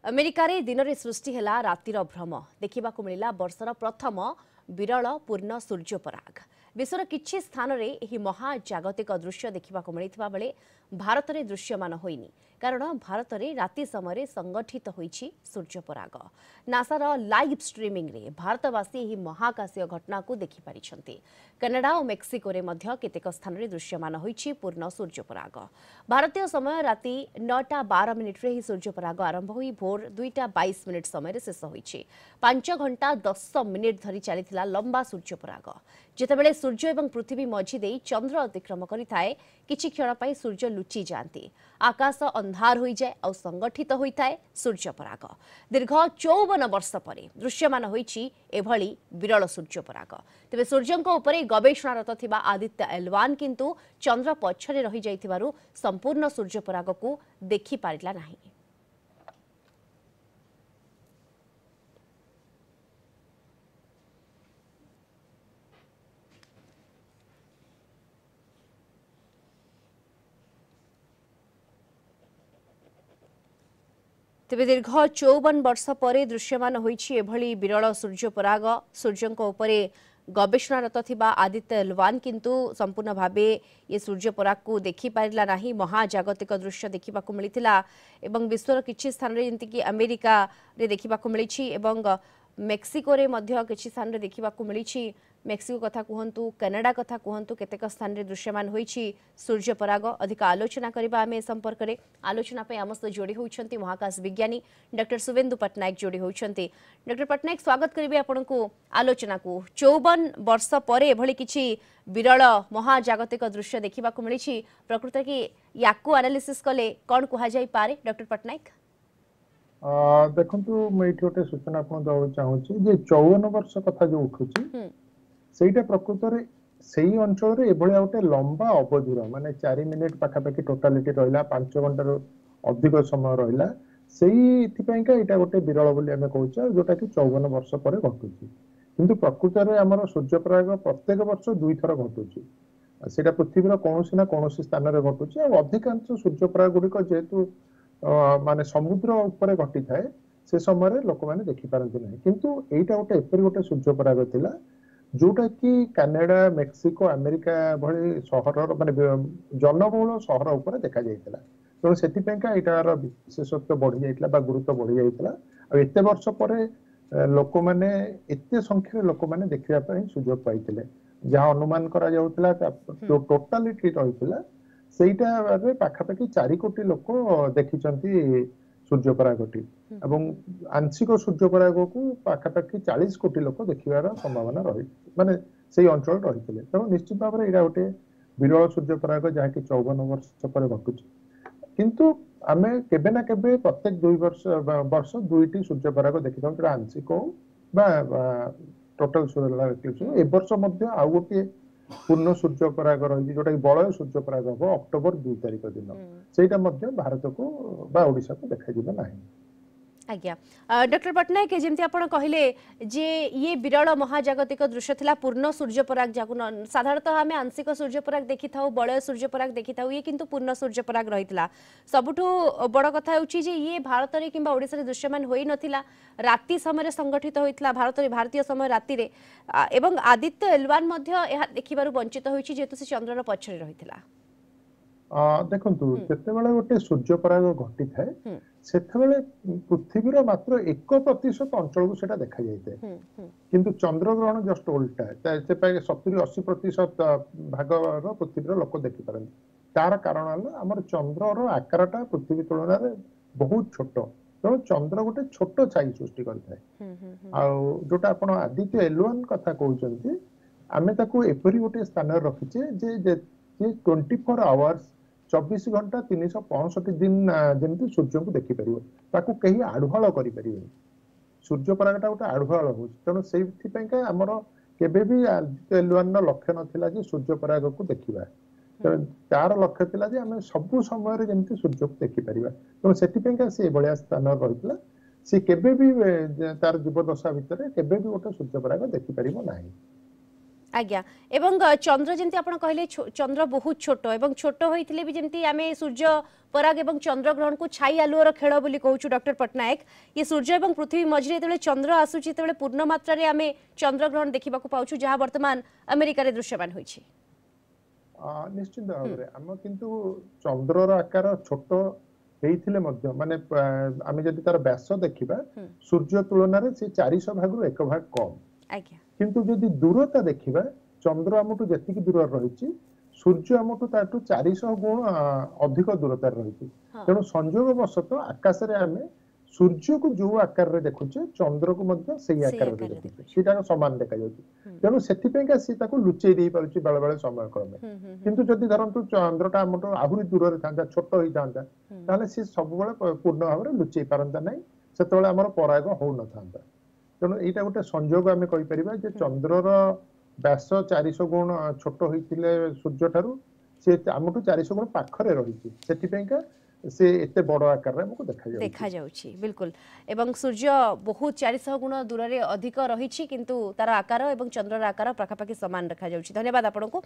America रे दिन रे सृष्टि हेला रातिर भ्रम देखा मिला वर्षर प्रथम विरल पूर्ण सूर्यपराग। विश्वर किछि स्थान रे एही महाजागतिक दृश्य देखा मिलता बेले भारत में दृश्यमान होइनी कारण भारत में राति समय संगठित होइछि सूर्यपराग। नासार लाइव स्ट्रीमिंग रे भारतवासी एही महाकाशीय घटना को देखि पारिछन्ति। कनाडा और मेक्सिको रे मध्य केतेक स्थान रे दृश्यमान होइछि पूर्ण सूर्यपराग। भारतीय समय राति 9:12 रे ही सूर्यपराग आरंभ होई भोर 2:22 समय शेष होइछि। 5 घंटा 10 मिनिट धरी चलीथिला लंबा सूर्यपराग। जेतेबेले सूर्य एवं पृथ्वी मझी देई चंद्र अतिक्रम करिथाए किछि क्षण पई सूर्य लुचि जांती। आकाश अंधार होई जाए और संगठित होइथाए सूर्यपराग। दीर्घ 54 वर्ष परे दृश्यमान होइछि एभली विरल सूर्यपराग। तेबे सूर्यंको उपरे गवेषणारत थिबा आदित्य एल1 किंतु चंद्र पछरे रहि जाइथिबारु संपूर्ण सूर्यपराग को देखि पारिला नाही। तेबे दीर्घ 54 वर्ष परे दृश्यमान होइछि एभली विरल सूर्यपराग। सूर्यंको उपरे गवेषणारत थिबा आदित्य एल1 किंतु संपूर्ण भावे ये सूर्यपराग को देखि पारिला नाही। महाजागतिक दृश्य देखिबाकू मिलिथिला एवं विश्वर किछि स्थान रे जंति कि अमेरिका रे देखिबाकू मिलिछि एवं मेक्सिको रे मध्य किछि स्थान रे देखिबाकू मिलिछि। मेक्सिको कथा कहंतु कनाडा कथा कहंतु केतेक स्थान रे दृश्यमान होइछि सूर्यपराग। अधिक आलोचना करिबा आमे संपर्क रे आलोचना पे आमस्त जोड़ी होउछंती महाकाश विज्ञानी डॉक्टर शुभेन्दु पटनायक जोड़ी होउछंती। डॉक्टर पटनायक स्वागत करिबे आपनकू आलोचना को। 54 वर्ष परे एभली किछि विरल महाजागतिक दृश्य देखिबाकू मिलिछि। प्रकृत की याकू एनालिसिस कले कोन कुहा जाई पारे डॉक्टर पटनायक? देखंतु मैं एठी ओटे सूचना आपन दउ चाहूची जे 54 वर्ष कथा जो उठुची सेटा प्रकृत रे सेही अंचल रे एभली ओटे लंबा अवधिर माने 4 मिनिट पाखापाखि टोटालिटी रहिला 5 घंटा रो अधिक समय रहिला सेही इथिपई का एटा गोटे विरल बोली हमें कहूचा जोटा कि 54 वर्ष परे घटुची। किंतु प्रकृत रे हमर सूर्यपराग प्रत्येक वर्ष 2 थर घटुची। सेटा पृथ्वीर कोनोसी ना कोनोसी स्थान रे घटुची और अधिकांश सूर्यपराग गुडी को जेतु माने समुद्र ऊपर घटी थाए से समय लोक माने देखि पारंती नहीं। किंतु एटा गोटे एपरि गोटे सूर्यपराग थिला जोटा कि कनाडा मेक्सिको अमेरिका भली शहर माने जनबहुल शहर ऊपर देखा जाइतिला। तो सेति पेंका एटार विशेषत्व बढ़ी जाइतिला बा गुरुत्व बढ़ी जाइतिला और एते वर्ष परे लोक माने एते संख्या लोक माने देखिबा पई सुयोग पाइतिले। जहां अनुमान करा जाउतिला जो टोटालिटी रहितिला सेटा रे पाखापाखि 4 कोटी लोक देखिचंती सूर्यपरागटी एवं आंशिक सूर्यपराग को पाखापाखि 40 कोटी लोक देखिबार संभावना रही माने सेही अंचल रहितिले। तो निश्चित भाव रे एटा गोटे विरल सूर्यपराग जहा कि 54 वर्ष परे घटुची। किंतु आमे केबे ना केबे प्रत्येक 2 वर्ष 2टी सूर्यपराग देखिथाउ जेटा आंशिक बा टोटल सूर्यपराग। ए वर्ष मध्य आ गोटे पूर्ण सूर्यपराग रही जोटा कि बलय सूर्यपराग हम अक्टोबर 2 तारिख दिन सेटा मध्य भारत को बा ओडिशा को देखा जिबा नाही। आज्ञा डॉक्टर पटनायक जेमती आपण कहले जे ये विरल महाजागतिक दृश्य थिला पूर्ण सूर्यपराग जाकु साधारणतः आमे आंशिक सूर्यपराग देखि थाउ बलय सूर्यपराग देखि थाउ ये किंतु पूर्ण सूर्यपराग रहितला। सबुठु बड़ कथा होची जे ये भारत रे किंबा ओडिसा रे दृश्यमान होई नथिला राति समय संगठित होइतला भारत रे भारतीय समय राति रे एवं आदित्य एल1 मध्य एहा देखिबारु वंचित होईची जेतु से चंद्रर पछरे रहितला। देखंतु जेतेबेले गोटे सूर्यपराग घटी थाए सेतेबेले पृथ्वीर मात्र 1% अंचल को सेटा देखा जाइते। किंतु चंद्र ग्रहण जस्ट उल्टा से 70-80% भाग पृथ्वीर लोक देखि पारन। तार कारण हला हमर चंद्रर आकारटा पृथ्वी तुलना रे बहुत छोट। तो चंद्र गोटे छोट छाई सृष्टि करथाय आ जोटा आपण आदित्य एल1 कथा कहउचंती आमे ताको एपरि गोटे स्थान रखिचे जे 24 आवर्स 24 घंटा 365 दिन जेमती सूर्य को देखि परिबो ताको कहीं आढुहाळ करि परिबो। सूर्यपरागटा गोटे आढुहाळ हो तनो सेथि पय का हमर केबे भी आदित्य एल1 लक्ष्य नथिला जे सूर्यपराग को देखिबा। तार लक्ष्य थिला जे हमें सब समय रे जेमती सूर्य को देखि परिबा। तो सेथि पय का से बढिया स्थान रहितला से केबे भी तार जीवदशा भितरे केबे भी गोटे सूर्यपराग देखि परिबो नाही। आज्ञा एवं चंद्र जमी आप कहले चंद्र बहुत छोट एवं छोट होते भी जमी आम सूर्य पराग एवं चंद्र ग्रहण को छाई आलुअर खेल बोली कहूँ डॉक्टर पट्टनायक ये सूर्य और पृथ्वी मझे जो चंद्र आसूची पूर्ण मात्रा आम चंद्र ग्रहण देखा पाऊँ जहाँ बर्तमान अमेरिकार दृश्यमान होइछि। निश्चित भाव में आम किंतु चंद्रर आकार छोट ହେଇଥିଲେ ମଧ୍ୟ ମାନେ ଆମେ ଯଦି ତାର ବ୍ୟାସ ଦେଖିବା ସୂର୍ଯ୍ୟ ତୁଳନାରେ ସେ 400 ଭାଗରୁ 1 ଭାଗ କମ। ଆଜ୍ଞା କିନ୍ତୁ ଯଦି ଦୂରତା ଦେଖିବା ଚନ୍ଦ୍ର ଆମଠୁ ଯେତିକି ଦୂରରେ ରହିଛି ସୂର୍ଯ୍ୟ ଆମଠୁ ତାଠୁ 400 ଗୁଣ ଅଧିକ ଦୂରତାରେ ରହିଛି। ତେଣୁ ସଂଯୋଗ ବଶତଃ ଆକାଶରେ ଆମେ ସୂର୍ଯ୍ୟକୁ ଯୋଉ ଆକାରରେ ଦେଖୁଛେ ଚନ୍ଦ୍ରକୁ ମଧ୍ୟ ସେଇ ଆକାରରେ ଦେଖୁଛେ ସେଟା ସମାନ ଦେଖାଯାଉଛି। ତେଣୁ ସେଥିପାଇଁକା ସେ ତାକୁ ଲୁଚେଇ ଦେଇ ପାରୁଛି ବେଳେ ବେଳେ ସମୟ କ୍ରମେ। କିନ୍ତୁ ଯଦି ଧରନ୍ତୁ ଚନ୍ଦ୍ରଟା ଆମଠୁ ଆହୁରି ଦୂରରେ ଥାନ୍ତା ଛୋଟ ହେଇଥାନ୍ତା ତାହେଲେ ସେ ସବୁବେଳେ ପୂର୍ଣ୍ଣ ଭାବରେ ଲୁଚେଇ ପାରନ୍ତା ନାହିଁ ସେତେବେଳେ ଆମର ପରାଗ ହଉନଥାନ୍ତା। ତେଣୁ ଏଇଟା ଗୋଟେ ସଂଯୋଗ ଆମେ କହିପାରିବା ଯେ ଚନ୍ଦ୍ରର ବ୍ୟାସ 400 ଗୁଣ ଛୋଟ ହେଇଥିଲେ ସୂର୍ଯ୍ୟ ଠାରୁ ସେ ଆମଠୁ 400 ଗୁଣ ପାଖରେ ରହିଛି ସେଥିପାଇଁକା से एते बड़ आकार रे हमको देखा जाउछि बिल्कुल एवं सूर्य बहुत 400 गुण दूर रे अधिक रही किंतु तार आकार एवं चंद्रर आकार पाखापाखि समान रखा जाउछि। धन्यवाद आपनको।